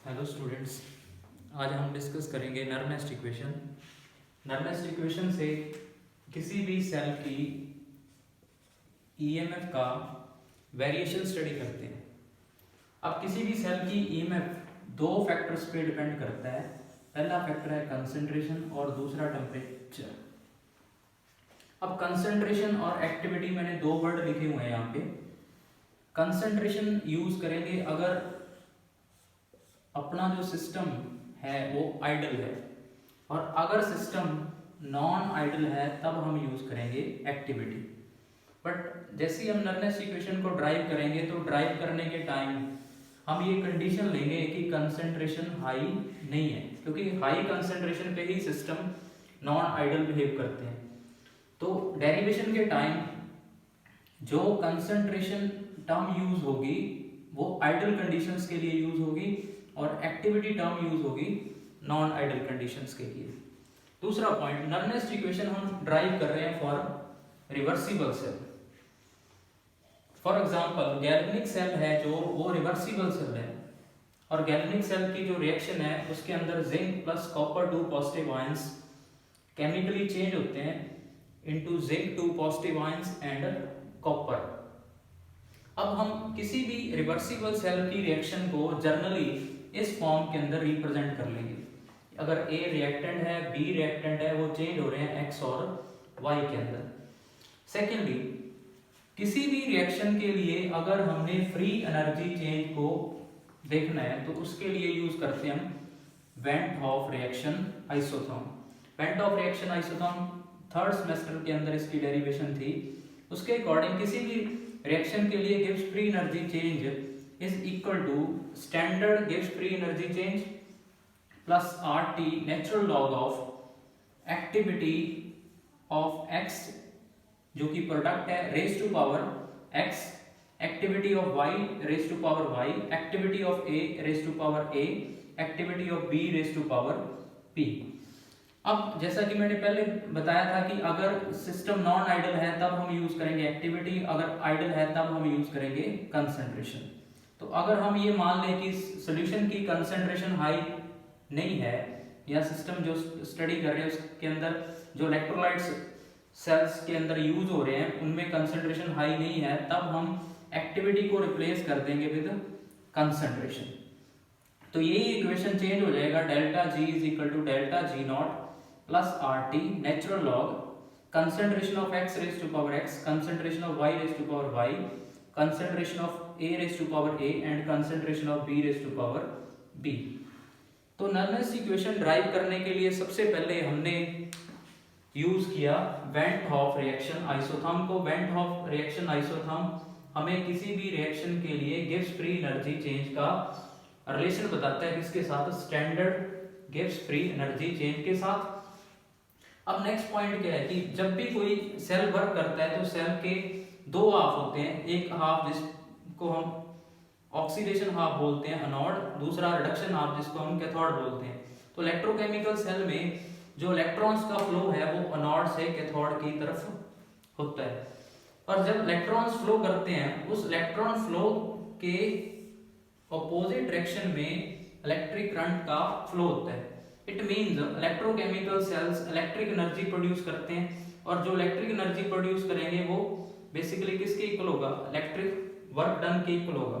Hello students, आज हम discuss करेंगे नर्नेस्ट इक्वेशन। नर्नेस्ट इक्वेशन से किसी भी सेल की ईएमएफ का वेरिएशन स्टडी करते हैं। अब किसी भी सेल की ईएमएफ दो फैक्टर्स पे डिपेंड करता है। पहला फैक्टर है कंसंट्रेशन और दूसरा टेम्परेचर। अब कंसंट्रेशन और एक्टिविटी मैंने दो वर्ड लिखे हुए हैं यहाँ पे। कंसंट्रेशन यूज करेंगे अगर अपना जो सिस्टम है वो आइडल है, और अगर सिस्टम नॉन आइडल है तब हम यूज करेंगे एक्टिविटी। बट जैसे ही हम नर्नेस्ट इक्वेशन को ड्राइव करेंगे तो ड्राइव करने के टाइम हम ये कंडीशन लेंगे कि कंसंट्रेशन हाई नहीं है, क्योंकि हाई कंसंट्रेशन पे ही सिस्टम नॉन आइडल बिहेव करते हैं। तो डेरिवेशन के टाइम जो कंसंट्रेशन टर्म यूज होगी वो आइडल कंडीशंस के लिए यूज होगी और एक्टिविटी टर्म यूज होगी नॉन आइडल कंडीशंस के लिए। दूसरा पॉइंट, नर्नेस्ट इक्वेशन हम ड्राइव कर रहे हैं for reversible cell. For example galvanic cell है जो वो रिवर्सिबल सेल है, और गैल्वेनिक सेल की जो रिएक्शन है उसके अंदर zinc plus copper 2 positive ions chemically change होते हैं into zinc 2 positive ions and copper. अब हम किसी भी रिवर्सिबल सेल की रिएक्शन को जनरली इस फॉर्म के अंदर रिप्रेजेंट कर लेंगे। अगर ए रिएक्टेंट है, बी रिएक्टेंट है, वो चेंज हो रहे हैं एक्स और वाई के अंदर। सेकेंडली, किसी भी रिएक्शन के लिए अगर हमने फ्री एनर्जी चेंज को देखना है तो उसके लिए यूज करते हैं हम van't Hoff reaction isotherm. Van't Hoff reaction isotherm third semester के अंदर इसकी डेरिवेशन थी। उसके अकॉर्डिंग किसी भी रिएक्शन के लिए gives free energy change is equal to standard gives free energy change plus RT natural log of activity of x जो कि प्रोडक्ट है raise to power x, activity of y raise to power y, activity of a raise to power a, activity of b raise to power p। अब जैसा कि मैंने पहले बताया था कि अगर सिस्टम नॉन आइडल है तब हम यूज करेंगे एक्टिविटी, अगर आइडल है तब हम यूज करेंगे कंसंट्रेशन। तो अगर हम ये मान लें कि सॉल्यूशन की कंसंट्रेशन हाई नहीं है, या सिस्टम जो स्टडी कर रहे हैं उसके अंदर जो इलेक्ट्रोलाइट्स सेल्स के अंदर यूज हो रहे हैं उनमें कंसंट्रेशन हाई नहीं है, तब हम एक्टिविटी को रिप्लेस कर देंगे विद कंसंट्रेशन। तो यही इक्वेशन चेंज हो जाएगा, delta G is equal to delta G naught plus R T natural log concentration of X raise to power X, concentration of Y raise to power Y, concentration of a raised to power a and concentration of b raised to power b। तो नर्नेस्ट equation drive करने के लिए सबसे पहले हमने use किया went Hoff reaction isotherm को। Went Hoff reaction isotherm हमें किसी भी रिएक्शन के लिए गिव्स फ्री एनर्जी चेंज का रिलेशन बताता है, किसके साथ? Standard gives free energy change के साथ। अब नेक्स्ट पॉइंट क्या है कि जब भी कोई सेल वर्क करता है तो सेल के दो हाफ होते हैं, एक हाफ जिसको हम ऑक्सीडेशन हाफ बोलते हैं एनोड, दूसरा रिडक्शन हाफ जिसको हम कैथोड बोलते हैं। तो इलेक्ट्रोकेमिकल सेल में जो इलेक्ट्रॉन्स का फ्लो है वो एनोड से कैथोड की तरफ होता है, और जब इलेक्ट्रॉन्स फ्लो करते हैं उस इलेक्ट्रॉन फ्लो के ऑपोजिट डायरेक्शन में इलेक्ट्रिक करंट का फ्लो होता है। It means electrochemical cells electric energy produce करते हैं, और जो इलेक्ट्रिक एनर्जी प्रोड्यूस करेंगे वो बेसिकली किसके इक्वल होगा? इलेक्ट्रिक वर्क डन के इक्वल होगा।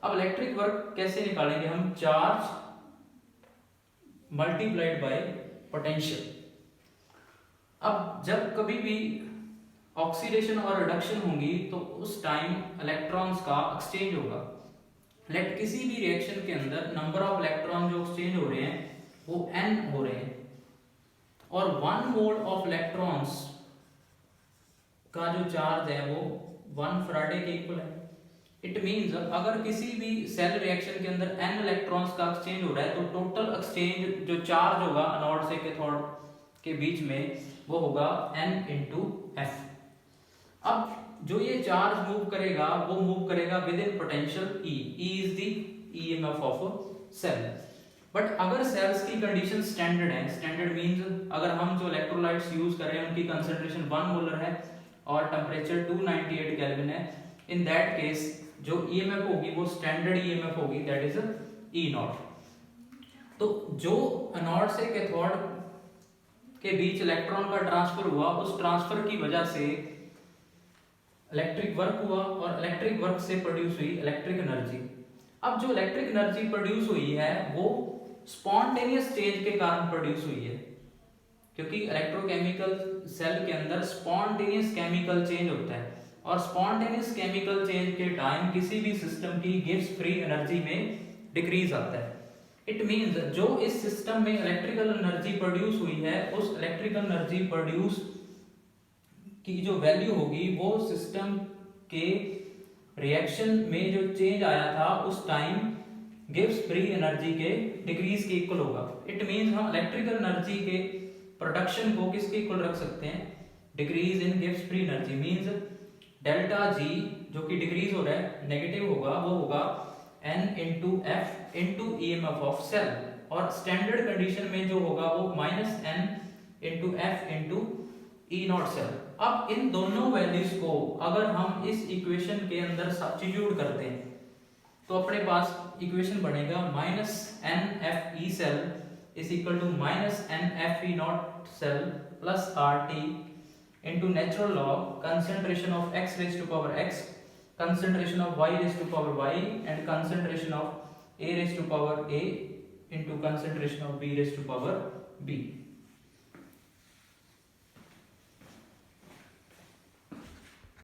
अब इलेक्ट्रिक वर्क कैसे निकालेंगे हम? Charge multiplied by potential. अब जब कभी भी ऑक्सीडेशन और रिडक्शन होंगी तो उस टाइम इलेक्ट्रॉन्स का एक्सचेंज होगा। किसी भी रिएक्शन के अंदर नंबर ऑफ इलेक्ट्रॉन जो एक्सचेंज हो रहे हैं वो n हो रहे हैं, और 1 मोल ऑफ इलेक्ट्रॉन्स का जो चार्ज है वो 1 फैराडे के इक्वल है। इट मींस अगर किसी भी सेल रिएक्शन के अंदर n इलेक्ट्रॉन्स का एक्सचेंज हो रहा है तो टोटल एक्सचेंज जो चार्ज होगा एनोड से कैथोड के बीच में वो होगा n into f। अब जो ये चार्ज मूव करेगा वो मूव करेगा within potential E। E is the EMF of cell. But अगर सेल्स की कंडीशन स्टैंडर्ड है, स्टैंडर्ड मींस अगर हम जो इलेक्ट्रोलाइट्स यूज कर रहे हैं उनकी कंसंट्रेशन 1 मोलर है और टेम्परेचर 298 केल्विन है, इन दैट केस जो ईएमएफ होगी वो स्टैंडर्ड ईएमएफ होगी, दैट इज ई नॉट। तो जो एनोड से कैथोड के बीच इलेक्ट्रॉन का ट्रांसफर हुआ, उस ट्रांसफर की वजह से इलेक्ट्रिक वर्क हुआ और इलेक्ट्रिक वर्क से प्रोड्यूस हुई इलेक्ट्रिक एनर्जी। अब जो इलेक्ट्रिक एनर्जी प्रोड्यूस हुई है वो स्पॉन्टेनियस चेंज के कारण प्रोड्यूस हुई है, क्योंकि इलेक्ट्रोकेमिकल सेल के अंदर स्पॉन्टेनियस केमिकल चेंज होता है और स्पॉन्टेनियस केमिकल चेंज के टाइम किसी भी सिस्टम की गिब्स फ्री एनर्जी में डिक्रीज आता है। इट मींस जो इस सिस्टम में इलेक्ट्रिकल एनर्जी प्रोड्यूस हुई है, उस इलेक्ट्रिकल एनर्जी प्रोड्यूस की जो वैल्यू होगी वो सिस्टम के रिएक्शन में जो चेंज आया था उस टाइम गिब्स फ्री एनर्जी के डिक्रीज के इक्वल होगा। इट मींस हम इलेक्ट्रिकल एनर्जी के प्रोडक्शन को किसके इक्वल रख सकते हैं, decrease in Gibbs free energy. Means delta G जो कि डिक्रीज हो रहा है नेगेटिव होगा, वो होगा n into F into E M F of cell, और स्टैंडर्ड कंडीशन में जो होगा वो minus n into F into E naught cell. अब इन दोनों वैल्यूज को अगर हम इस इक्वेशन के अंदर सब्स्टिट्यूट करते हैं तो अपने पास इक्वेशन बनेगा minus N F E cell is equal to minus N F E naught cell plus R T into natural log concentration of x raise to power x, concentration of y raised to power y and concentration of a raised to power a into concentration of b raised to power b।